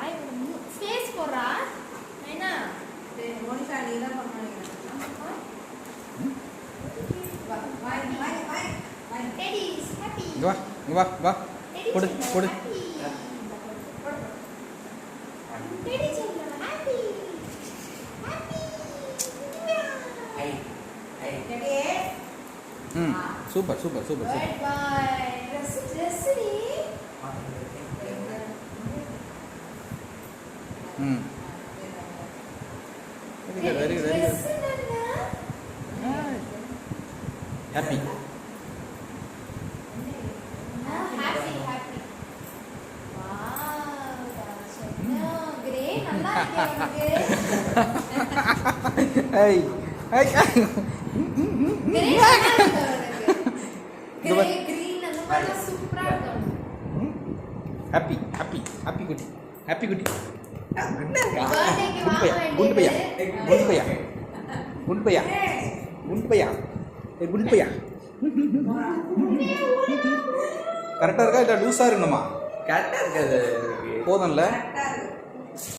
வாய் face போடுறா என்ன Monica நீ தான் பண்ணுவீங்க டெடி இஸ் ஹேப்பி வா வா கொடு கொடு டெடி சொல்லுங்க ஹேப்பி ஹேப்பி டெடி ம் super super super bye super bye dress டி ம் very good very good happy happy happy wow தாஷனோ கிரே நல்லா இருக்கு ஏய் ஏய் கிரே கிரே கிரீன் அந்த மாதிரி சூப்பரா இருக்கு ஹாப்பி ஹாப்பி ஹாப்பி குட்டி ஹாப்பி குட்டி பர்த்டேக்கு குட் வாங்க பையா குட் பையா குட் பையா குட் பையா குட் பையா குட் பையா கரெக்டாக இருக்கா இல்லை லூஸாக இருக்கணுமா கரெக்டாக இருக்காது போதும்ல கரெக்டா